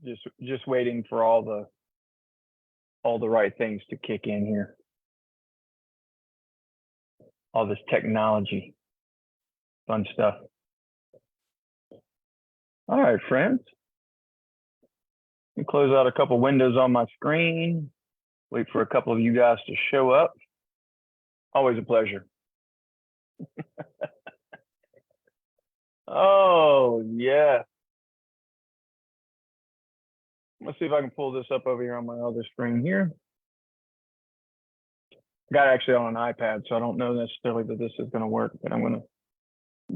Just waiting for all the right things to kick in here. All this technology, fun stuff. All right, friends. Let me close out a couple windows on my screen. Wait for a couple of you guys to show up. Always a pleasure. Oh, yeah. Let's see if I can pull this up over here on my other screen here. Got it actually on an iPad, so I don't know necessarily that this is going to work, but I'm going to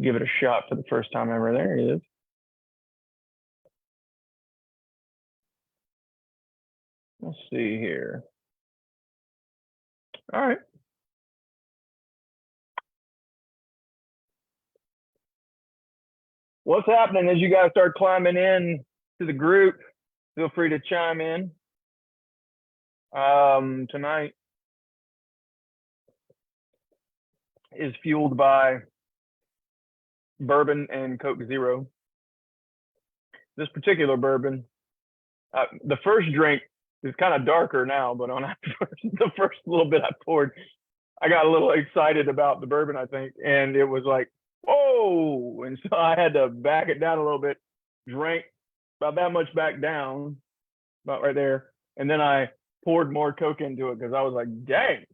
give it a shot for the first time ever. There it is. Let's see here. All right. What's happening as you guys start climbing in to the group? Feel free to chime in. Tonight is fueled by bourbon and Coke Zero. This particular bourbon, the first drink is kind of darker now, but on the first little bit I poured, I got a little excited about the bourbon, I think, and it was like, whoa! And so I had to back it down a little bit, drank about that much back down, about right there, and then I poured more Coke into it because I was like, dang,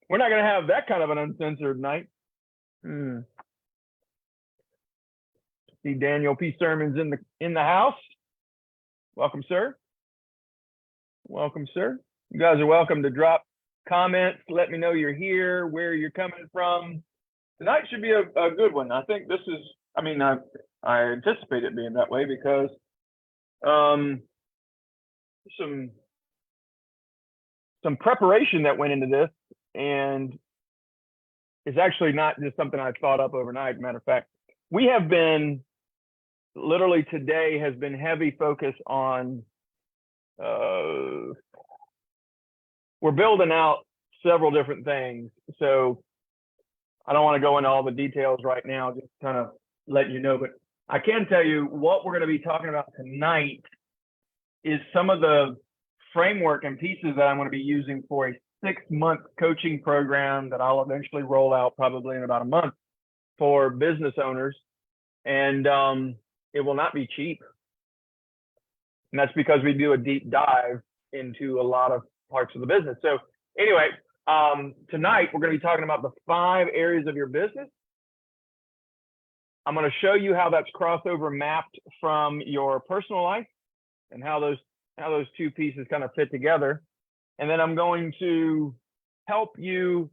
we're not gonna have that kind of an uncensored night. See Daniel P. Sermons in the house. Welcome, sir. Welcome, sir. You guys are welcome to drop comments. Let me know you're here, where you're coming from. Tonight should be a good one. I think this is, I mean, I anticipate it being that way because some preparation that went into this, and it's actually not just something I thought up overnight. Matter of fact, we have been, literally today has been heavy focus on, we're building out several different things. So I don't want to go into all the details right now, just kind of letting you know, but I can tell you what we're going to be talking about tonight is some of the framework and pieces that I'm going to be using for a 6-month coaching program that I'll eventually roll out probably in about a month for business owners. And it will not be cheap. And that's because we do a deep dive into a lot of parts of the business. So anyway, tonight we're going to be talking about the 5 areas of your business. I'm going to show you how that's crossover mapped from your personal life and how those two pieces kind of fit together. And then I'm going to help you,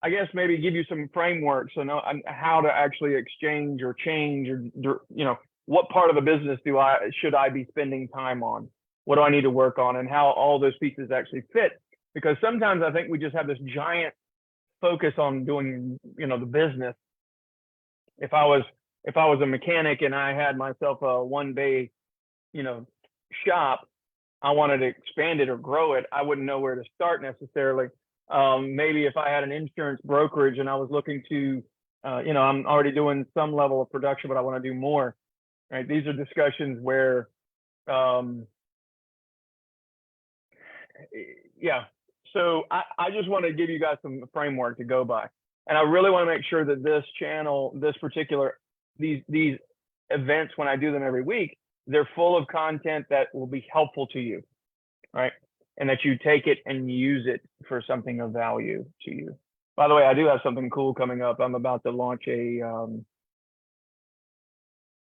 I guess, maybe give you some frameworks on how to actually exchange or change, or, you know, what part of the business should I be spending time on? What do I need to work on, and how all those pieces actually fit? Because sometimes I think we just have this giant focus on doing, you know, the business. If I was a mechanic and I had myself a one bay, you know, shop, I wanted to expand it or grow it, I wouldn't know where to start necessarily. Maybe if I had an insurance brokerage and I was looking to, you know, I'm already doing some level of production, but I want to do more, right? These are discussions where, yeah. So I just want to give you guys some framework to go by. And I really want to make sure that this channel, these events, when I do them every week, they're full of content that will be helpful to you, right? And that you take it and use it for something of value to you. By the way, I do have something cool coming up. I'm about to launch a,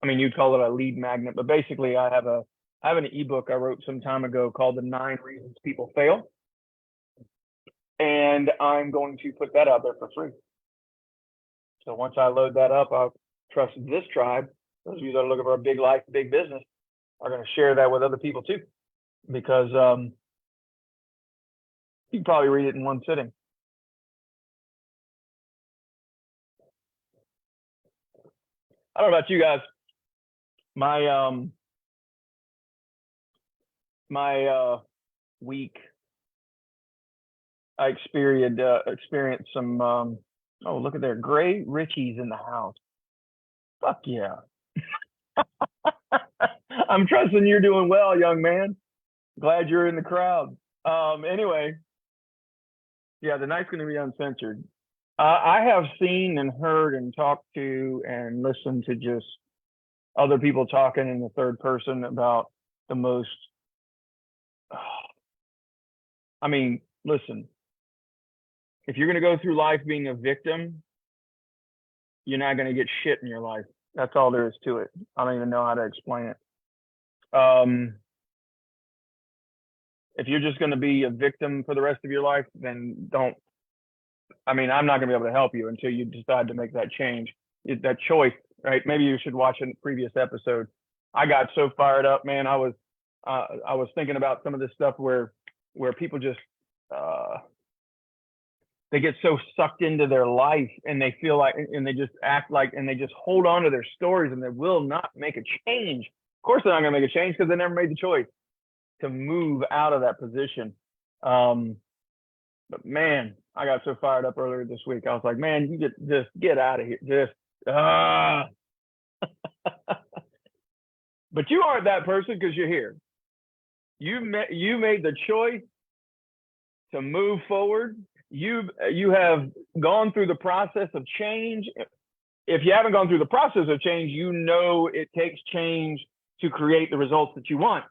I mean, you'd call it a lead magnet, but basically I have an ebook I wrote some time ago called The 9 Reasons People Fail. And I'm going to put that out there for free. So once I load that up, I'll trust this tribe. Those of you that are looking for a big life, big business, are going to share that with other people too, because you can probably read it in one sitting. I don't know about you guys. My week, I experienced some. Oh, look at there, Gray Richie's in the house. Fuck yeah. I'm trusting you're doing well, young man. Glad you're in the crowd. Anyway, yeah, the night's going to be uncensored. I have seen and heard and talked to and listened to just other people talking in the third person about the most. I mean, listen, if you're going to go through life being a victim, you're not going to get shit in your life. That's all there is to it. I don't even know how to explain it. If you're just going to be a victim for the rest of your life, then don't. I mean, I'm not going to be able to help you until you decide to make that change, that choice, right? Maybe you should watch a previous episode. I got so fired up, man. I was thinking about some of this stuff where people just they get so sucked into their life and they feel like, and they just act like, and they just hold on to their stories and they will not make a change. Of course, they're not going to make a change because they never made the choice to move out of that position. But man, I got so fired up earlier this week. I was like, man, you just get out of here. But you aren't that person because you're here. You made the choice to move forward. You have gone through the process of change. If you haven't gone through the process of change, you know it takes change to create the results that you want,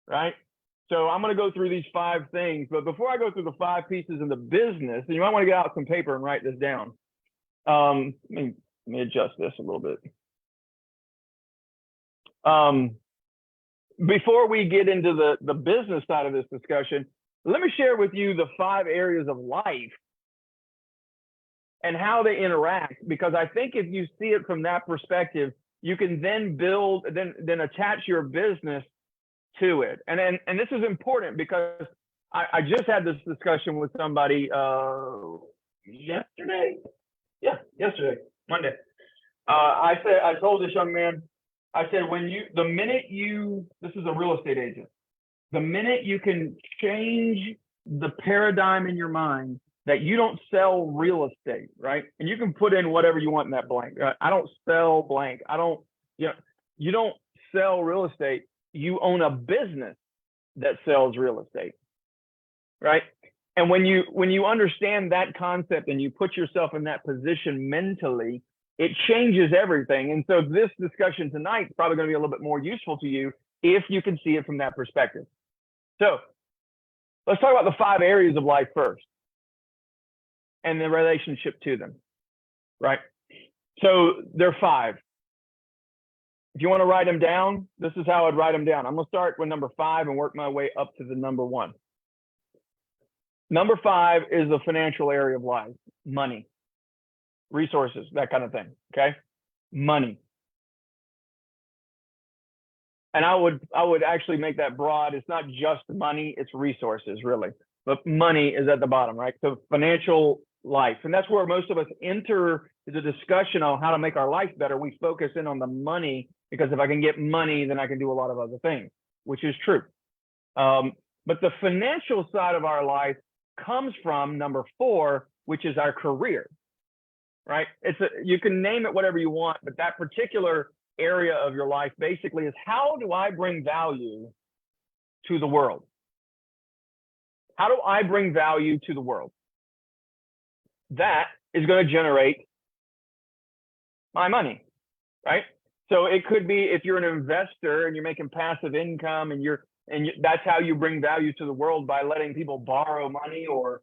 right? So I'm going to go through these 5 things, but before I go through the 5 pieces in the business, and you might want to get out some paper and write this down. Let me adjust this a little bit. Before we get into the business side of this discussion, let me share with you the 5 areas of life and how they interact, because I think if you see it from that perspective, you can then build, then attach your business to it. And this is important because I just had this discussion with somebody yesterday. Yeah, yesterday, Monday. I told this young man, I said, this is a real estate agent, the minute you can change the paradigm in your mind that you don't sell real estate, right? And you can put in whatever you want in that blank. I don't sell blank. You don't sell real estate. You own a business that sells real estate, right? And when you understand that concept and you put yourself in that position mentally, it changes everything. And so this discussion tonight is probably going to be a little bit more useful to you if you can see it from that perspective. So let's talk about the 5 areas of life first and the relationship to them, right? So there are 5. If you want to write them down, this is how I'd write them down. I'm going to start with number 5 and work my way up to the number 1. Number 5 is the financial area of life, money, resources, that kind of thing, okay? Money. And I would actually make that broad. It's not just money, it's resources, really. But money is at the bottom, right? So financial life. And that's where most of us enter the discussion on how to make our life better. We focus in on the money, because if I can get money, then I can do a lot of other things, which is true. But the financial side of our life comes from number 4, which is our career, right? You can name it whatever you want, but that particular area of your life basically is, how do I bring value to the world? How do I bring value to the world? That is going to generate my money, right? So it could be, if you're an investor and you're making passive income and that's how you bring value to the world, by letting people borrow money, or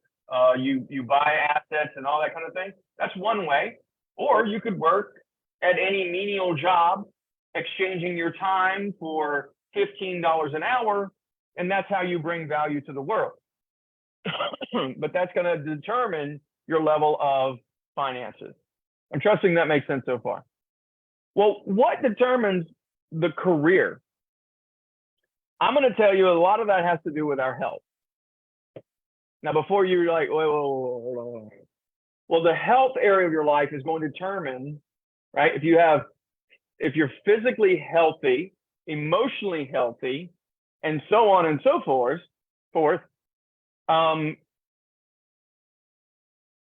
you buy assets and all that kind of thing. That's one way. Or you could work at any menial job, exchanging your time for $15 an hour, and that's how you bring value to the world. But that's going to determine your level of finances. I'm trusting that makes sense so far. Well, what determines the career? I'm going to tell you a lot of that has to do with our health. Now, before you're like, whoa. Well, the health area of your life is going to determine, right? If you're physically healthy, emotionally healthy, and so on and so forth,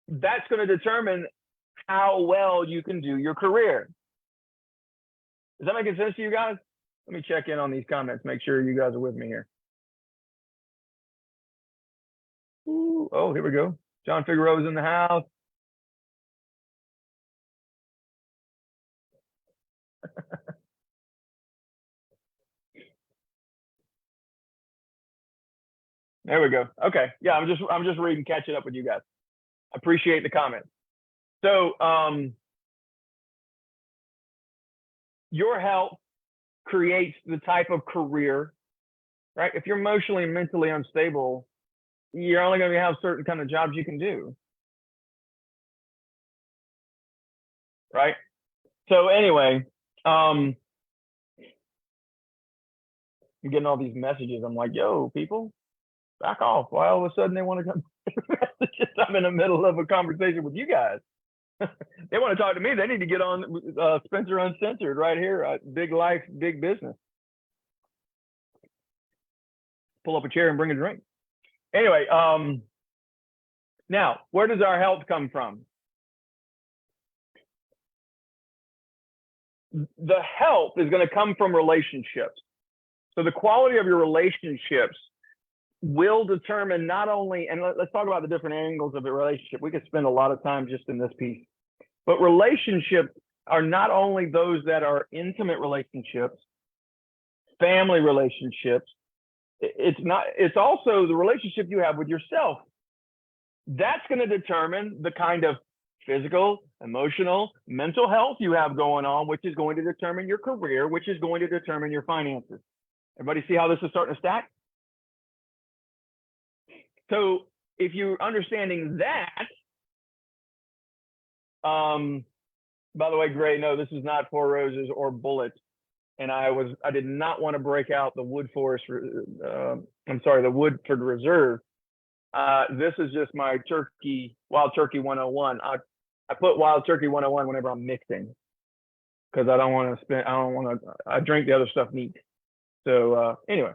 that's going to determine how well you can do your career. Is that making sense to you guys? Let me check in on these comments, make sure you guys are with me here. Ooh, oh, here we go. John Figueroa's in the house. There we go. Okay. Yeah, I'm just reading, catching up with you guys. Appreciate the comments. So your health creates the type of career, right? If you're emotionally and mentally unstable, you're only going to have certain kind of jobs you can do, right? So anyway, I'm getting all these messages. I'm like, yo, people, back off. Why all of a sudden they want to come? I'm in the middle of a conversation with you guys. They want to talk to me. They need to get on Spencer Uncensored right here. Big life, big business. Pull up a chair and bring a drink. Anyway, now, where does our health come from? The health is going to come from relationships. So the quality of your relationships will determine not only, and let's talk about the different angles of the relationship. We could spend a lot of time just in this piece, but relationships are not only those that are intimate relationships, family relationships. It's also the relationship you have with yourself. That's going to determine the kind of physical, emotional, mental health you have going on, which is going to determine your career, which is going to determine your finances. Everybody see how this is starting to stack? So if you're understanding that, by the way, Gray, no, this is not Four Roses or Bullet. And I did not want to break out the Woodford Reserve. This is just my Wild Turkey 101. I put Wild Turkey 101 whenever I'm mixing, because I drink the other stuff neat. So anyway,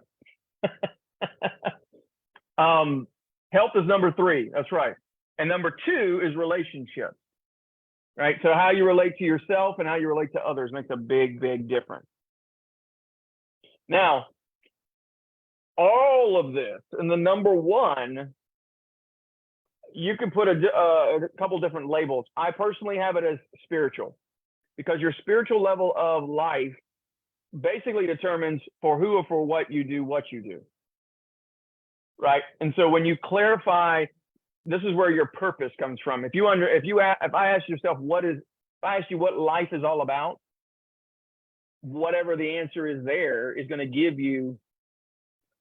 health is number 3. That's right. And number 2 is relationships, right? So how you relate to yourself and how you relate to others makes a big, big difference. Now, all of this, and the number 1, you can put a couple different labels. I personally have it as spiritual, because your spiritual level of life basically determines for who or for what you do, right? And so when you clarify, this is where your purpose comes from. If I ask yourself if I ask you what life is all about, whatever the answer is there is going to give you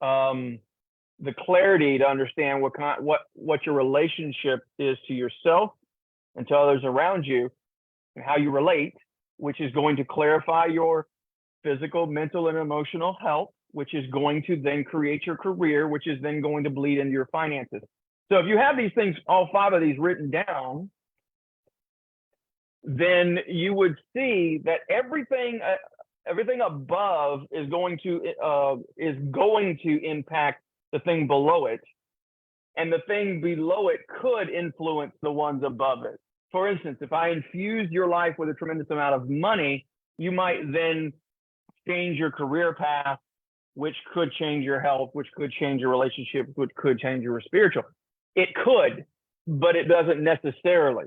the clarity to understand what your relationship is to yourself and to others around you, and how you relate, which is going to clarify your physical, mental, and emotional health, which is going to then create your career, which is then going to bleed into your finances. So if you have these things, all 5 of these written down, then you would see that everything above is going to impact the thing below it, and the thing below it could influence the ones above it. For instance, if I infuse your life with a tremendous amount of money, you might then change your career path, which could change your health, which could change your relationship, which could change your spiritual. It could, but it doesn't necessarily.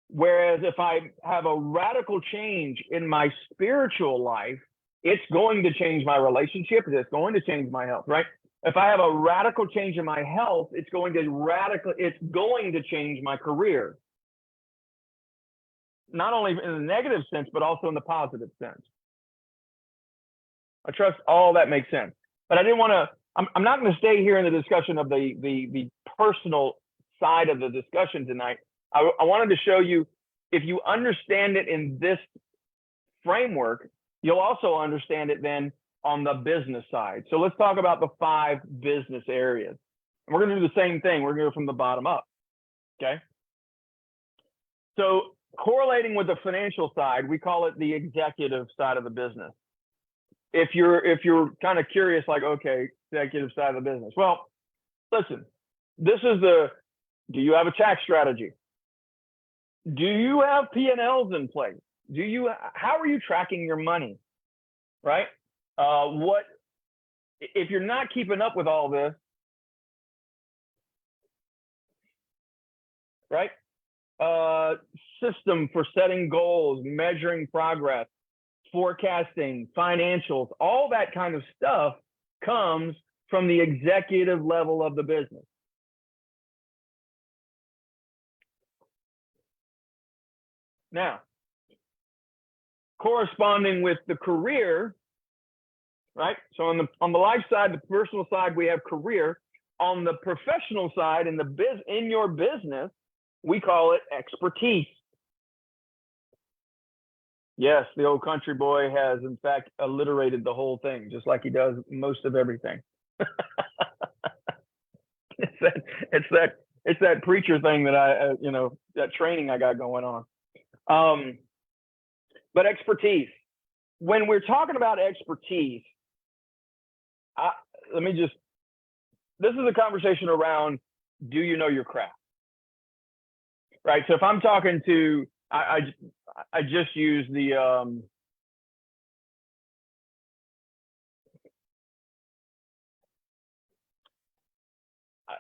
Whereas if I have a radical change in my spiritual life, it's going to change my relationship. It's going to change my health, right? If I have a radical change in my health, it's going to change my career. Not only in the negative sense, but also in the positive sense. I trust all that makes sense. But I didn't want to, I'm not going to stay here in the discussion of the personal side of the discussion tonight. I wanted to show you, if you understand it in this framework, you'll also understand it then on the business side. So let's talk about the 5 business areas. And we're going to do the same thing. We're going to go from the bottom up. Okay. So correlating with the financial side, we call it the executive side of the business. If you're kind of curious, like, okay, executive side of the business. Well, listen, this is do you have a tax strategy? Do you have P&Ls in place? How are you tracking your money? Right? What if you're not keeping up with all this, right? System for setting goals, measuring progress, forecasting, financials, all that kind of stuff comes from the executive level of the business. Now, corresponding with the career, right? So on the life side, the personal side, we have career. On the professional side, in your business, we call it expertise. Yes, the old country boy has, in fact, alliterated the whole thing, just like he does most of everything. it's that preacher thing that that training I got going on. But expertise. When we're talking about expertise, this is a conversation around, do you know your craft? Right. So if I'm talking to, I just use the,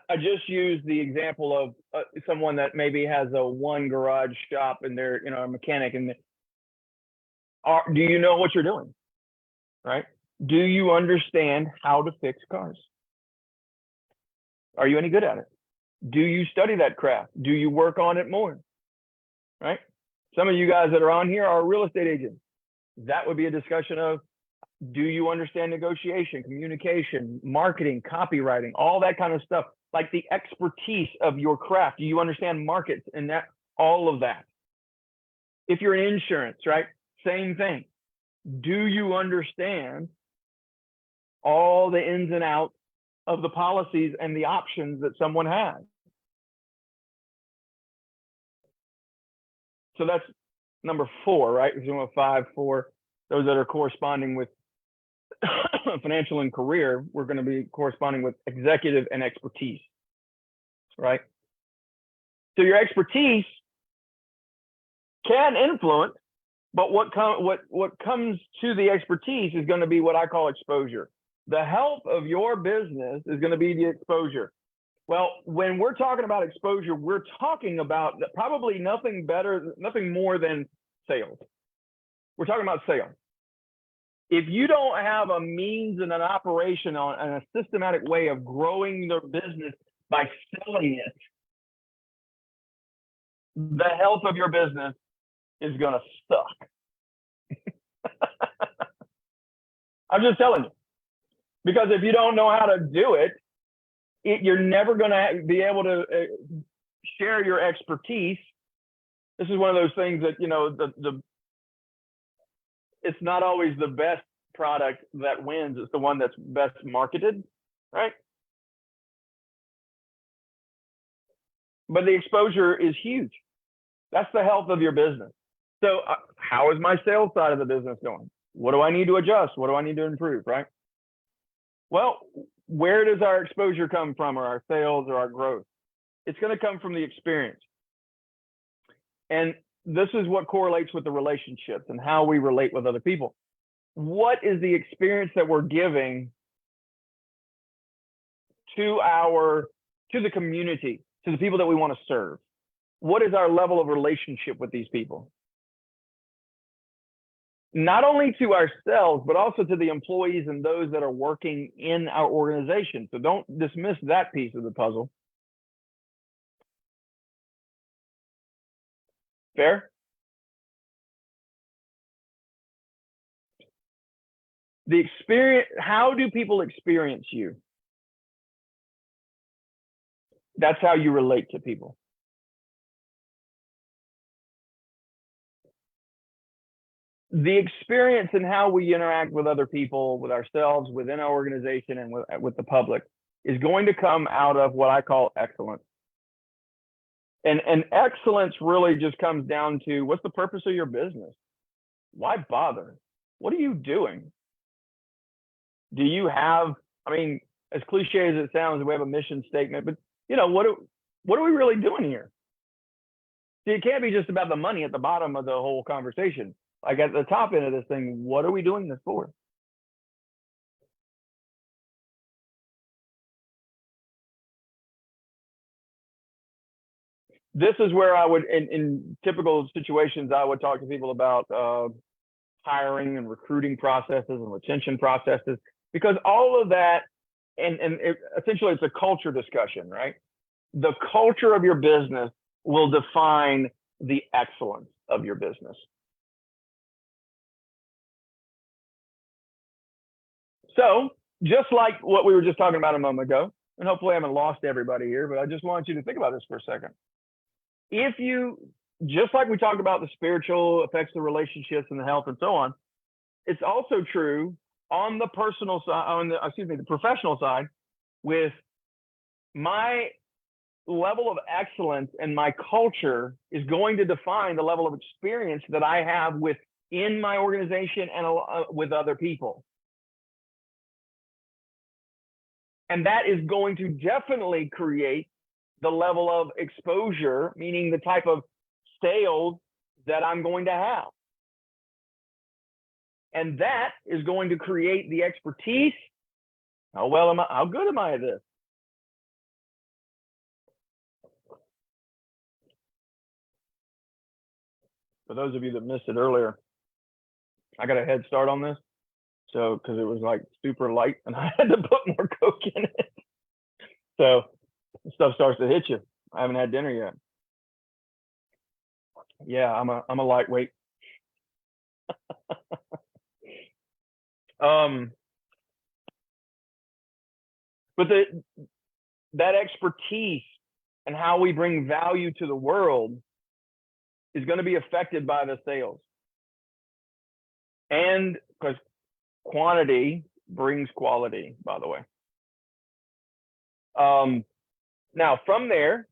I just use the example of someone that maybe has a one garage shop and they're, a mechanic, and do you know what you're doing? Right. Do you understand how to fix cars? Are you any good at it? Do you study that craft? Do you work on it more? Right. Some of you guys that are on here are real estate agents. That would be a discussion of, do you understand negotiation, communication, marketing, copywriting, all that kind of stuff, like the expertise of your craft. Do you understand markets and that, all of that? If you're in insurance, right? Same thing. Do you understand all the ins and outs of the policies and the options that someone has? So that's number 4, right? We're doing 5, 4. Those that are corresponding with financial and career, we're going to be corresponding with executive and expertise, right? So your expertise can influence, but what comes to the expertise is going to be what I call exposure. The health of your business is going to be the exposure. Well, when we're talking about exposure, we're talking about probably nothing more than sales. We're talking about sales. If you don't have a means and an operation and a systematic way of growing their business by selling it, the health of your business is going to suck. I'm just telling you. Because if you don't know how to do it, you're never going to be able to share your expertise. This is one of those things that, it's not always the best product that wins. It's the one that's best marketed, right? But the exposure is huge. That's the health of your business. So how is my sales side of the business going? What do I need to adjust? What do I need to improve, right? Well, where does our exposure come from, or our sales or our growth? It's going to come from the experience. And this is what correlates with the relationships and how we relate with other people. What is the experience that we're giving to the community, to the people that we want to serve? What is our level of relationship with these people? Not only to ourselves, but also to the employees and those that are working in our organization. So don't dismiss that piece of the puzzle. Fair? The experience, how do people experience you? That's how you relate to people. The experience in how we interact with other people, with ourselves, within our organization, and with the public is going to come out of what I call excellence. And excellence really just comes down to, what's the purpose of your business? Why bother? What are you doing? Do you have, as cliche as it sounds, we have a mission statement, but what are we really doing here? See, it can't be just about the money at the bottom of the whole conversation. Like at the top end of this thing, what are we doing this for? This is where I would, in typical situations, I would talk to people about hiring and recruiting processes and retention processes, because all of that, essentially it's a culture discussion, right? The culture of your business will define the excellence of your business. So just like what we were just talking about a moment ago, and hopefully I haven't lost everybody here, but I just want you to think about this for a second. If you, just like we talked about the spiritual affects the relationships and the health and so on, it's also true on the personal side, on the, the professional side, with my level of excellence and my culture is going to define the level of experience that I have within my organization and with other people. And that is going to definitely create the level of exposure, meaning the type of sales that I'm going to have. And that is going to create the expertise. How well am I? How good am I at this? For those of you that missed it earlier, I got a head start on this. So, because it was like super light and I had to put more Coke in it. So, stuff starts to hit you. I haven't had dinner yet. Yeah, I'm a lightweight. But that expertise and how we bring value to the world is going to be affected by the sales. And because quantity brings quality, by the way. Now, from there,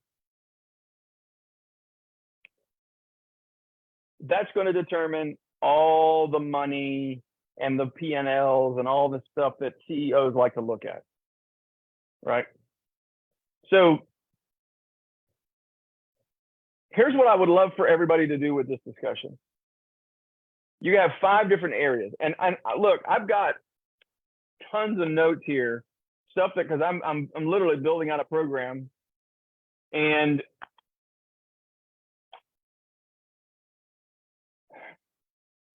that's going to determine all the money and the P&Ls and all the stuff that CEOs like to look at, right? So here's what I would love for everybody to do with this discussion. You have 5 different areas, and look, I've got tons of notes here, stuff that, because I'm literally building out a program, and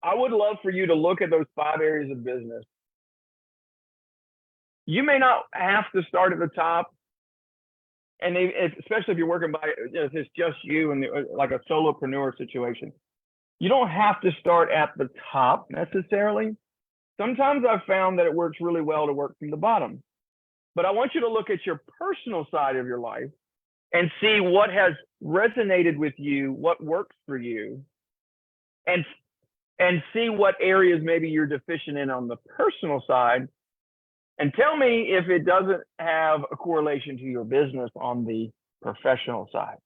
I would love for you to look at those 5 areas of business. You may not have to start at the top, and especially if you're working by, if it's just you and like a solopreneur situation, you don't have to start at the top necessarily. Sometimes I've found that it works really well to work from the bottom. But I want you to look at your personal side of your life and see what has resonated with you, what works for you, and see what areas maybe you're deficient in on the personal side, and tell me if it doesn't have a correlation to your business on the professional side.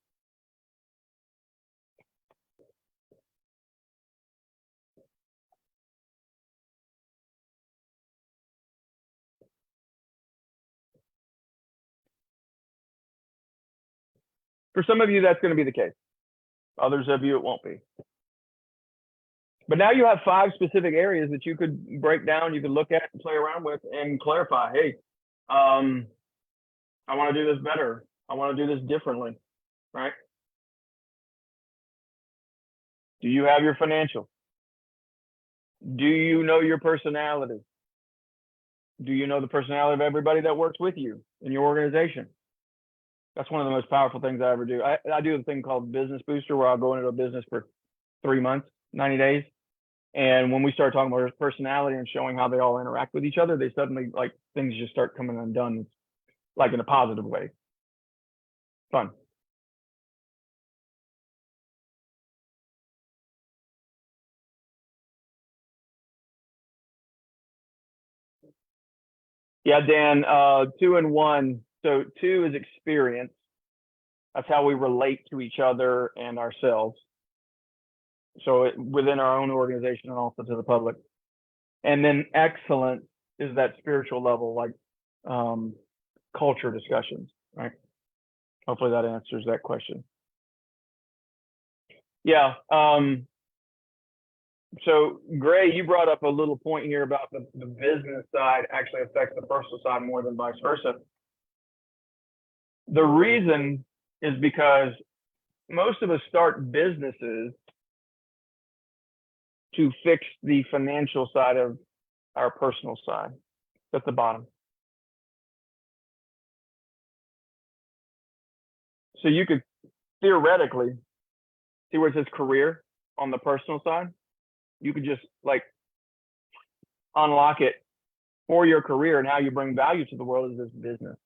For some of you, that's going to be the case. Others of you, it won't be. But now you have 5 specific areas that you could break down, you could look at and play around with and clarify. Hey, I want to do this better. I want to do this differently, right? Do you have your financial? Do you know your personality? Do you know the personality of everybody that works with you in your organization? That's one of the most powerful things I ever do. I do a thing called Business Booster, where I'll go into a business for 3 months, 90 days. And when we start talking about personality and showing how they all interact with each other, they suddenly, like, things just start coming undone, like in a positive way. Fun. Yeah, Dan, 2 and 1. So 2 is experience. That's how we relate to each other and ourselves. So within our own organization and also to the public. And then excellence is that spiritual level, like culture discussions, right? Hopefully that answers that question. Yeah. So Gray, you brought up a little point here about the business side actually affects the personal side more than vice versa. The reason is because most of us start businesses to fix the financial side of our personal side. At the bottom. So you could theoretically see where it says career on the personal side. You could just like unlock it for your career and how you bring value to the world is this business.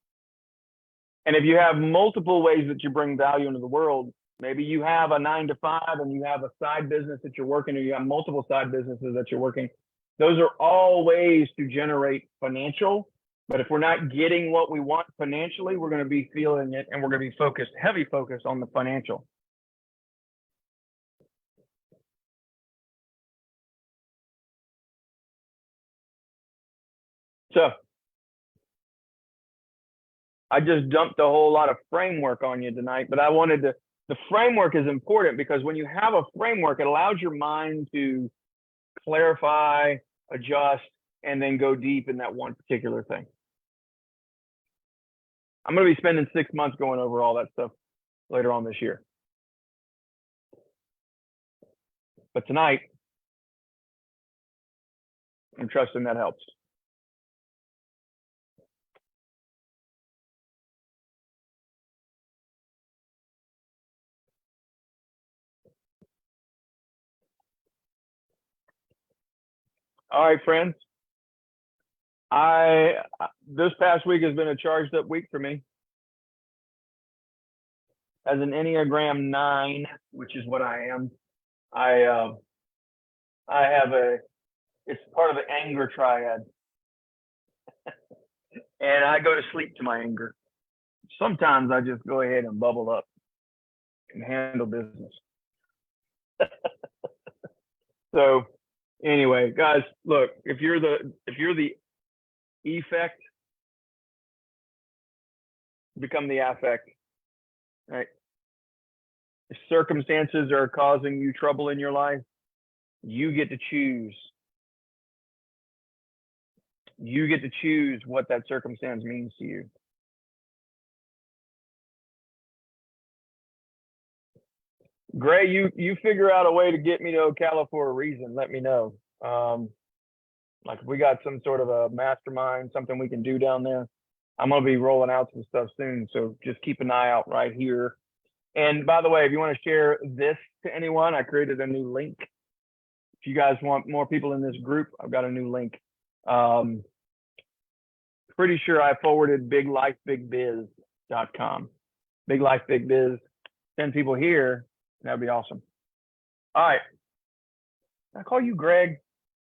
And if you have multiple ways that you bring value into the world, maybe you have a 9-to-5 and you have a side business that you're working, or you have multiple side businesses that you're working. Those are all ways to generate financial. But if we're not getting what we want financially, we're going to be feeling it, and we're going to be focused, heavy focus on the financial. So I just dumped a whole lot of framework on you tonight, but I wanted to, the framework is important because when you have a framework, it allows your mind to clarify, adjust, and then go deep in that one particular thing. I'm going to be spending 6 months going over all that stuff later on this year. But tonight, I'm trusting that helps. All right, friends. This past week has been a charged up week for me. As an Enneagram 9, which is what I am, I have it's part of the anger triad. And I go to sleep to my anger. Sometimes I just go ahead and bubble up and handle business. So anyway, guys, look, if you're the effect, become the affect, right? If circumstances are causing you trouble in your life, you get to choose. You get to choose what that circumstance means to you. Gray, you figure out a way to get me to Ocala for a reason. Let me know. Like if we got some sort of a mastermind, something we can do down there, I'm going to be rolling out some stuff soon. So just keep an eye out right here. And by the way, if you want to share this to anyone, I created a new link. If you guys want more people in this group, I've got a new link. Pretty sure I forwarded biglifebigbiz.com. Big Life Big Biz. 10 people here. That'd be awesome. All right. I call you Greg.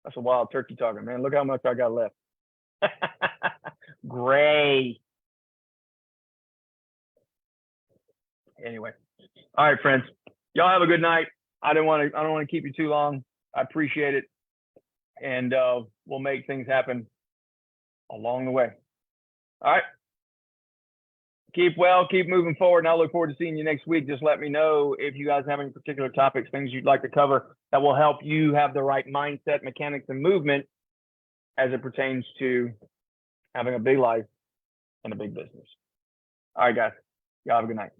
That's a wild turkey talking, man. Look how much I got left. Gray. Anyway. All right, friends. Y'all have a good night. I don't want to keep you too long. I appreciate it. And we'll make things happen along the way. All right. Keep well, keep moving forward, and I look forward to seeing you next week. Just let me know if you guys have any particular topics, things you'd like to cover that will help you have the right mindset, mechanics, and movement as it pertains to having a big life and a big business. All right, guys. Y'all have a good night.